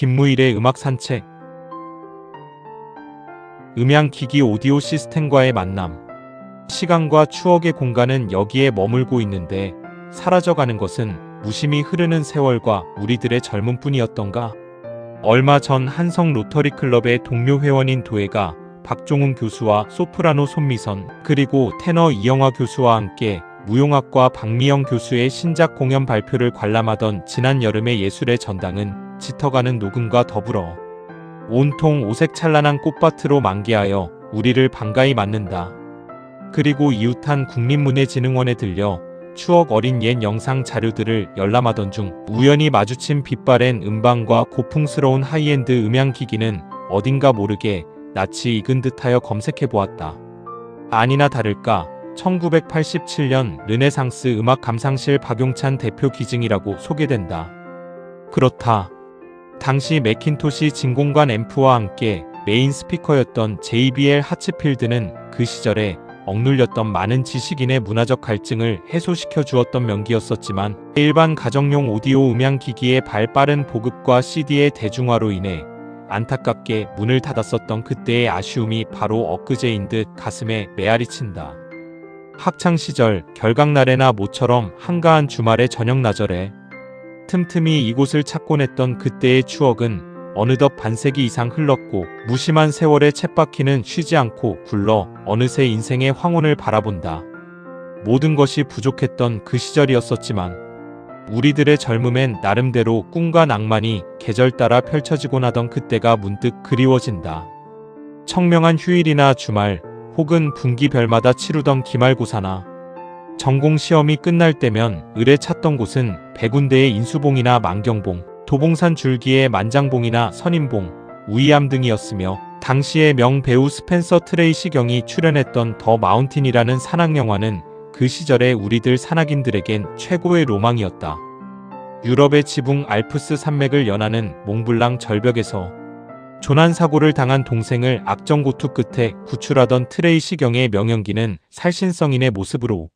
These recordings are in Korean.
김무일의 음악 산책. 음향기기 오디오 시스템과의 만남. 시간과 추억의 공간은 여기에 머물고 있는데 사라져가는 것은 무심히 흐르는 세월과 우리들의 젊음뿐이었던가? 얼마 전 한성 로터리 클럽의 동료 회원인 도혜가 박종훈 교수와 소프라노 손미선 그리고 테너 이영화 교수와 함께 무용학과 박미영 교수의 신작 공연 발표를 관람하던 지난 여름의 예술의 전당은 짙어가는 녹음과 더불어 온통 오색 찬란한 꽃밭으로 만개하여 우리를 반가이 맞는다. 그리고 이웃한 국립문예진흥원에 들려 추억 어린 옛 영상 자료들을 열람하던 중 우연히 마주친 빛바랜 음반과 고풍스러운 하이엔드 음향기기는 어딘가 모르게 낯이 익은 듯하여 검색해보았다. 아니나 다를까 1987년 르네상스 음악 감상실 박용찬 대표 기증이라고 소개된다. 그렇다. 당시 매킨토시 진공관 앰프와 함께 메인 스피커였던 JBL 하츠필드는 그 시절에 억눌렸던 많은 지식인의 문화적 갈증을 해소시켜 주었던 명기였었지만 일반 가정용 오디오 음향기기의 발빠른 보급과 CD의 대중화로 인해 안타깝게 문을 닫았었던 그때의 아쉬움이 바로 엊그제인 듯 가슴에 메아리 친다. 학창시절 결강날에나 모처럼 한가한 주말의 저녁나절에 틈틈이 이곳을 찾곤 했던 그때의 추억은 어느덧 반세기 이상 흘렀고 무심한 세월의 쳇바퀴는 쉬지 않고 굴러 어느새 인생의 황혼을 바라본다. 모든 것이 부족했던 그 시절이었었지만 우리들의 젊음엔 나름대로 꿈과 낭만이 계절 따라 펼쳐지곤 하던 그때가 문득 그리워진다. 청명한 휴일이나 주말 혹은 분기별마다 치르던 기말고사나 전공 시험이 끝날 때면 을에 찾던 곳은 백운대의 인수봉이나 만경봉, 도봉산 줄기의 만장봉이나 선인봉, 우이암 등이었으며 당시의 명배우 스펜서 트레이시 경이 출연했던 더 마운틴이라는 산악영화는 그 시절의 우리들 산악인들에겐 최고의 로망이었다. 유럽의 지붕 알프스 산맥을 연하는 몽블랑 절벽에서 조난사고를 당한 동생을 악정고투 끝에 구출하던 트레이시 경의 명연기는 살신성인의 모습으로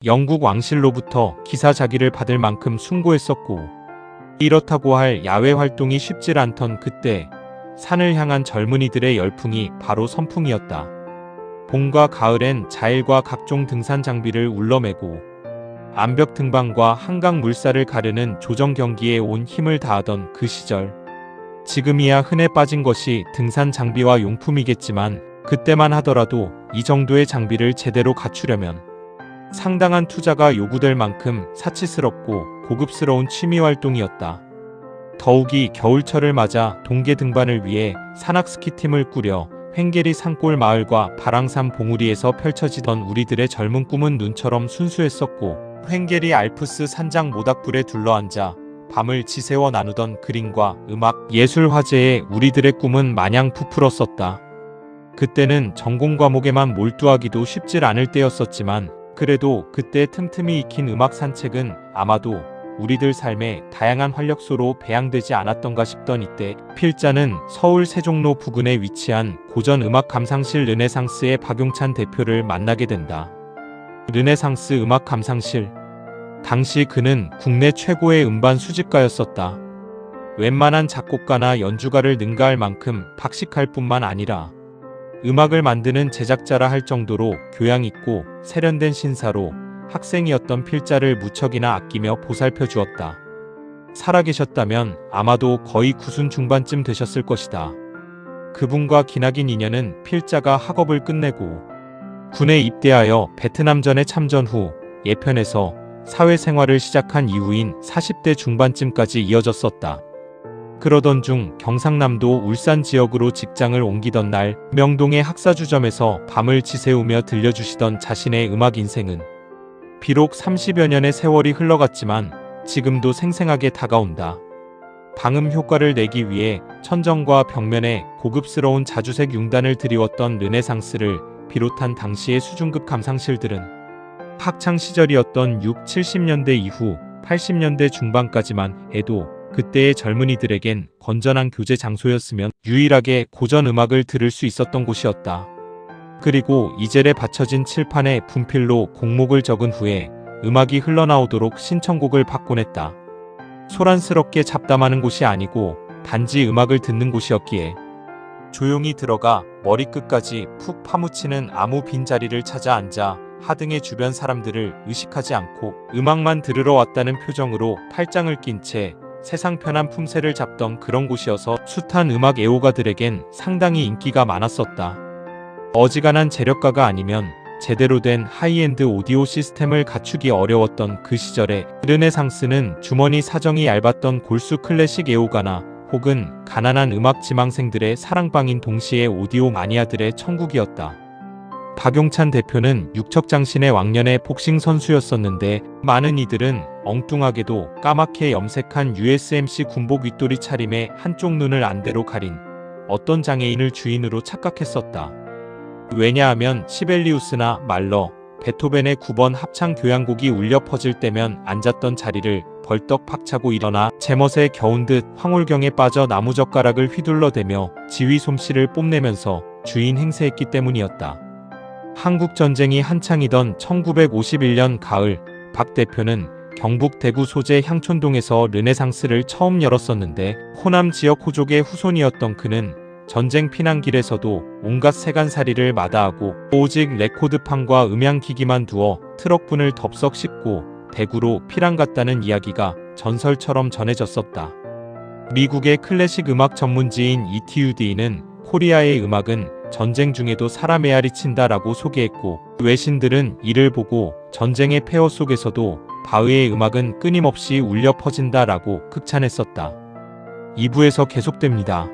영국 왕실로부터 기사자기를 받을 만큼 숭고했었고 이렇다고 할 야외 활동이 쉽질 않던 그때 산을 향한 젊은이들의 열풍이 바로 선풍이었다. 봄과 가을엔 자일과 각종 등산 장비를 울러매고 암벽 등반과 한강 물살을 가르는 조정 경기에 온 힘을 다하던 그 시절. 지금이야 흔해 빠진 것이 등산 장비와 용품이겠지만 그때만 하더라도 이 정도의 장비를 제대로 갖추려면 상당한 투자가 요구될 만큼 사치스럽고 고급스러운 취미활동이었다. 더욱이 겨울철을 맞아 동계 등반을 위해 산악스키팀을 꾸려 횡계리 산골 마을과 바랑산 봉우리에서 펼쳐지던 우리들의 젊은 꿈은 눈처럼 순수했었고 횡계리 알프스 산장 모닥불에 둘러앉아 밤을 지새워 나누던 그림과 음악, 예술 화제에 우리들의 꿈은 마냥 부풀었었다. 그때는 전공 과목에만 몰두하기도 쉽질 않을 때였었지만 그래도 그때 틈틈이 익힌 음악 산책은 아마도 우리들 삶의 다양한 활력소로 배양되지 않았던가 싶던 이때 필자는 서울 세종로 부근에 위치한 고전 음악 감상실 르네상스의 박용찬 대표를 만나게 된다. 르네상스 음악 감상실. 당시 그는 국내 최고의 음반 수집가였었다. 웬만한 작곡가나 연주가를 능가할 만큼 박식할 뿐만 아니라 음악을 만드는 제작자라 할 정도로 교양있고 세련된 신사로 학생이었던 필자를 무척이나 아끼며 보살펴 주었다. 살아계셨다면 아마도 거의 90 중반쯤 되셨을 것이다. 그분과 기나긴 인연은 필자가 학업을 끝내고 군에 입대하여 베트남전에 참전 후 예편에서 사회생활을 시작한 이후인 40대 중반쯤까지 이어졌었다. 그러던 중 경상남도 울산 지역으로 직장을 옮기던 날 명동의 학사주점에서 밤을 지새우며 들려주시던 자신의 음악 인생은 비록 30여 년의 세월이 흘러갔지만 지금도 생생하게 다가온다. 방음 효과를 내기 위해 천정과 벽면에 고급스러운 자주색 융단을 드리웠던 르네상스를 비롯한 당시의 수준급 감상실들은 학창시절이었던 6, 70년대 이후 80년대 중반까지만 해도 그때의 젊은이들에겐 건전한 교제 장소였으면 유일하게 고전 음악을 들을 수 있었던 곳이었다. 그리고 이젤에 받쳐진 칠판에 분필로 곡목을 적은 후에 음악이 흘러나오도록 신청곡을 받곤 했다. 소란스럽게 잡담하는 곳이 아니고 단지 음악을 듣는 곳이었기에 조용히 들어가 머리끝까지 푹 파묻히는 아무 빈자리를 찾아 앉아 하등의 주변 사람들을 의식하지 않고 음악만 들으러 왔다는 표정으로 팔짱을 낀 채 세상 편한 품새를 잡던 그런 곳이어서 숱한 음악 애호가들에겐 상당히 인기가 많았었다. 어지간한 재력가가 아니면 제대로 된 하이엔드 오디오 시스템을 갖추기 어려웠던 그 시절에 르네상스는 주머니 사정이 얇았던 골수 클래식 애호가나 혹은 가난한 음악 지망생들의 사랑방인 동시에 오디오 마니아들의 천국이었다. 박용찬 대표는 육척장신의 왕년의 복싱 선수였었는데 많은 이들은 엉뚱하게도 까맣게 염색한 USMC 군복 윗도리 차림에 한쪽 눈을 안대로 가린 어떤 장애인을 주인으로 착각했었다. 왜냐하면 시벨리우스나 말러, 베토벤의 9번 합창 교향곡이 울려 퍼질 때면 앉았던 자리를 벌떡 박차고 일어나 제멋에 겨운 듯 황홀경에 빠져 나무젓가락을 휘둘러대며 지휘 솜씨를 뽐내면서 주인 행세했기 때문이었다. 한국전쟁이 한창이던 1951년 가을, 박 대표는 경북 대구 소재 향촌동에서 르네상스를 처음 열었었는데 호남 지역 호족의 후손이었던 그는 전쟁 피난길에서도 온갖 세간살이를 마다하고 오직 레코드판과 음향기기만 두어 트럭분을 덥석 싣고 대구로 피랑 갔다는 이야기가 전설처럼 전해졌었다. 미국의 클래식 음악 전문지인 ETUD는 코리아의 음악은 전쟁 중에도 사람 헤아리 친다라고 소개했고 외신들은 이를 보고 전쟁의 폐허 속에서도 바흐의 음악은 끊임없이 울려 퍼진다라고 극찬했었다. 2부에서 계속됩니다.